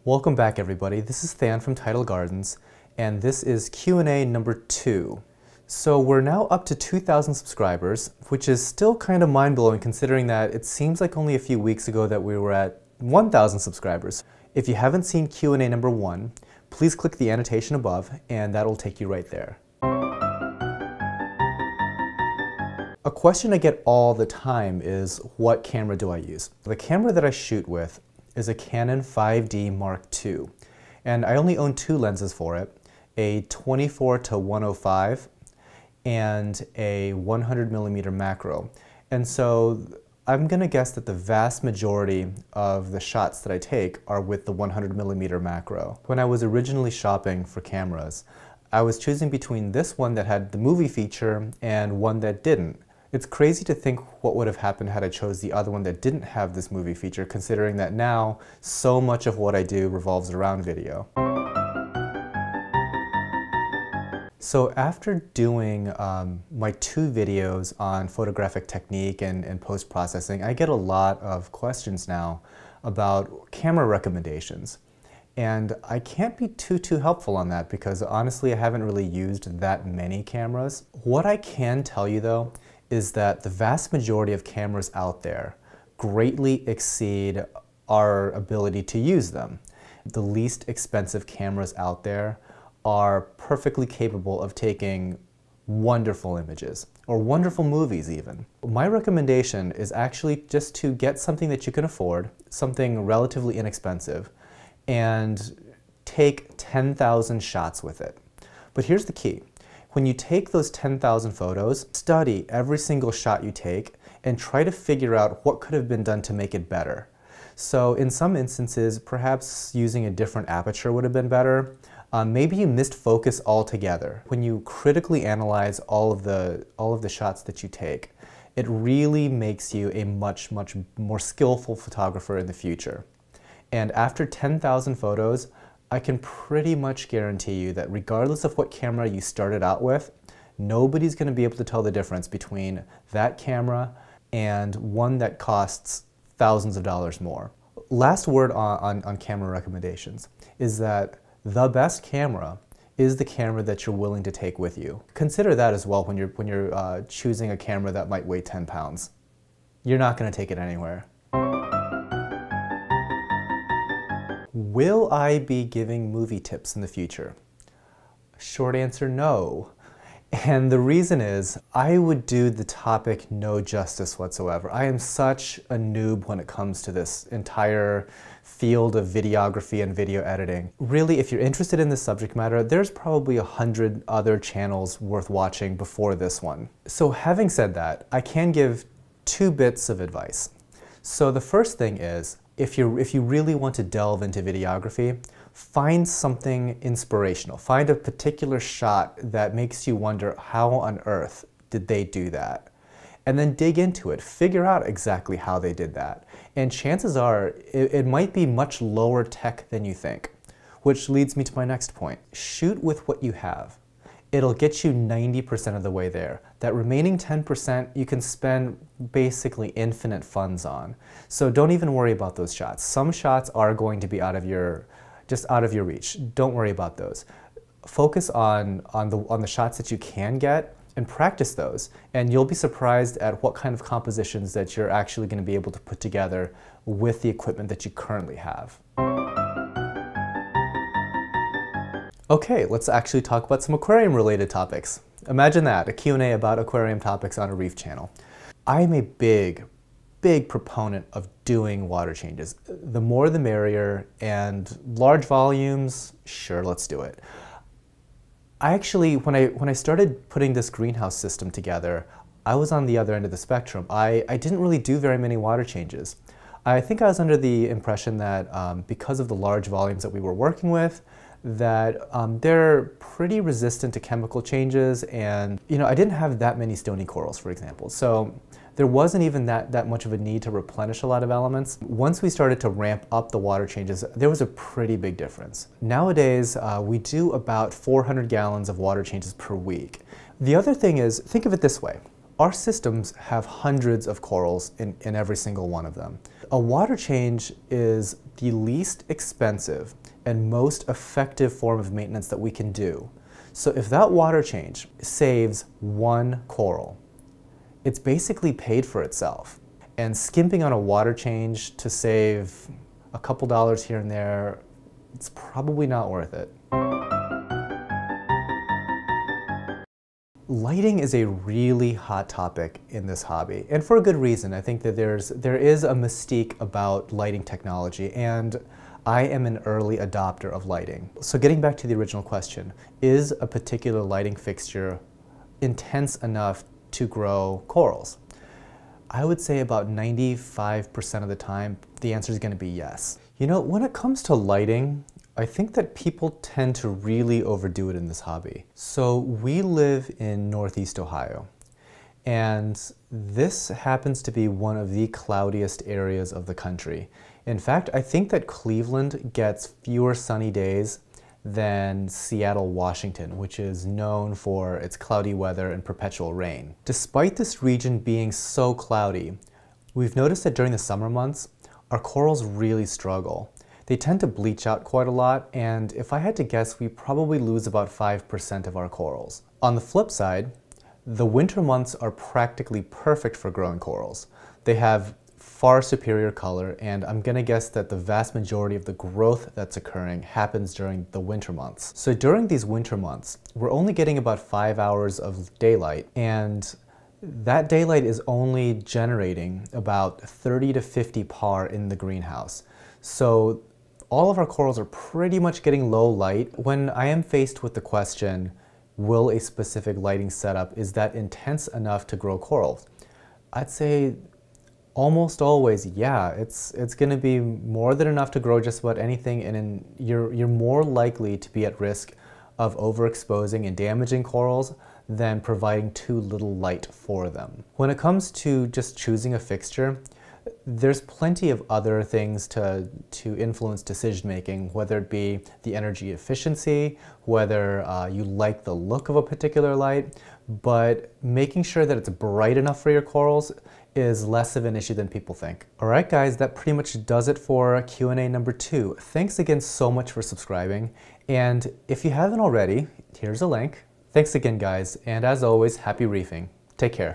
Welcome back, everybody. This is Than from Tidal Gardens, and this is Q&A number 2. So we're now up to 2,000 subscribers, which is still kind of mind-blowing considering that it seems like only a few weeks ago that we were at 1,000 subscribers. If you haven't seen Q&A number 1, please click the annotation above, and that'll take you right there. A question I get all the time is, what camera do I use? The camera that I shoot with is a Canon 5D Mark II, and I only own 2 lenses for it, a 24-105 and a 100mm macro. And so I'm gonna guess that the vast majority of the shots that I take are with the 100mm macro. When I was originally shopping for cameras, I was choosing between this one that had the movie feature and one that didn't. It's crazy to think what would have happened had I chose the other one that didn't have this movie feature, considering that now so much of what I do revolves around video. So after doing my 2 videos on photographic technique and post-processing, I get a lot of questions now about camera recommendations. And I can't be too helpful on that because honestly I haven't really used that many cameras. What I can tell you though is that the vast majority of cameras out there greatly exceed our ability to use them. The least expensive cameras out there are perfectly capable of taking wonderful images, or wonderful movies even. My recommendation is actually just to get something that you can afford, something relatively inexpensive, and take 10,000 shots with it. But here's the key. When you take those 10,000 photos, study every single shot you take and try to figure out what could have been done to make it better. So in some instances, perhaps using a different aperture would have been better. Maybe you missed focus altogether. When you critically analyze all of the shots that you take, it really makes you a much more skillful photographer in the future. And after 10,000 photos, I can pretty much guarantee you that regardless of what camera you started out with, nobody's going to be able to tell the difference between that camera and one that costs thousands of dollars more. Last word on camera recommendations is that the best camera is the camera that you're willing to take with you. Consider that as well when you're choosing a camera that might weigh 10 pounds. You're not going to take it anywhere. Will I be giving movie tips in the future? Short answer, no. And the reason is, I would do the topic no justice whatsoever. I am such a noob when it comes to this entire field of videography and video editing. Really, if you're interested in this subject matter, there's probably 100 other channels worth watching before this one. So having said that, I can give 2 bits of advice. So the first thing is, if you really want to delve into videography, find something inspirational. Find a particular shot that makes you wonder, how on earth did they do that? And then dig into it. Figure out exactly how they did that. And chances are, it might be much lower tech than you think. Which leads me to my next point. Shoot with what you have. It'll get you 90% of the way there. That remaining 10% you can spend basically infinite funds on. So don't even worry about those shots. Some shots are going to be just out of your reach. Don't worry about those. Focus on the shots that you can get and practice those. And you'll be surprised at what kind of compositions that you're actually going to be able to put together with the equipment that you currently have. Okay, let's actually talk about some aquarium-related topics. Imagine that, a Q&A about aquarium topics on a reef channel. I'm a big proponent of doing water changes. The more the merrier, and large volumes, sure, let's do it. I actually, when I started putting this greenhouse system together, I was on the other end of the spectrum. I didn't really do very many water changes. I think I was under the impression that because of the large volumes that we were working with, that they're pretty resistant to chemical changes, and I didn't have that many stony corals, for example. So there wasn't even that much of a need to replenish a lot of elements. Once we started to ramp up the water changes, there was a pretty big difference. Nowadays, we do about 400 gallons of water changes per week. The other thing is, think of it this way. Our systems have hundreds of corals in every single one of them. A water change is the least expensive and most effective form of maintenance that we can do. So if that water change saves one coral, it's basically paid for itself. And skimping on a water change to save a couple dollars here and there, it's probably not worth it. Lighting is a really hot topic in this hobby, and for a good reason. I think that there is a mystique about lighting technology, and I am an early adopter of lighting. So getting back to the original question, is a particular lighting fixture intense enough to grow corals? I would say about 95% of the time, the answer is going to be yes. You know, when it comes to lighting, I think that people tend to really overdo it in this hobby. So we live in Northeast Ohio, and this happens to be one of the cloudiest areas of the country. In fact, I think that Cleveland gets fewer sunny days than Seattle, Washington, which is known for its cloudy weather and perpetual rain. Despite this region being so cloudy, we've noticed that during the summer months, our corals really struggle. They tend to bleach out quite a lot, and if I had to guess, we probably lose about 5% of our corals. On the flip side, the winter months are practically perfect for growing corals. They have far superior color, and I'm gonna guess that the vast majority of the growth that's occurring happens during the winter months. So during these winter months, we're only getting about 5 hours of daylight, and that daylight is only generating about 30 to 50 par in the greenhouse. So all of our corals are pretty much getting low light. When I am faced with the question, will a specific lighting setup, is that intense enough to grow corals? I'd say almost always, yeah. It's gonna be more than enough to grow just about anything, and you're more likely to be at risk of overexposing and damaging corals than providing too little light for them. When it comes to just choosing a fixture, there's plenty of other things to influence decision making, whether it be the energy efficiency, whether you like the look of a particular light, but making sure that it's bright enough for your corals is less of an issue than people think. Alright guys, that pretty much does it for Q&A number 2. Thanks again so much for subscribing, and if you haven't already, here's a link. Thanks again guys, and as always, happy reefing. Take care.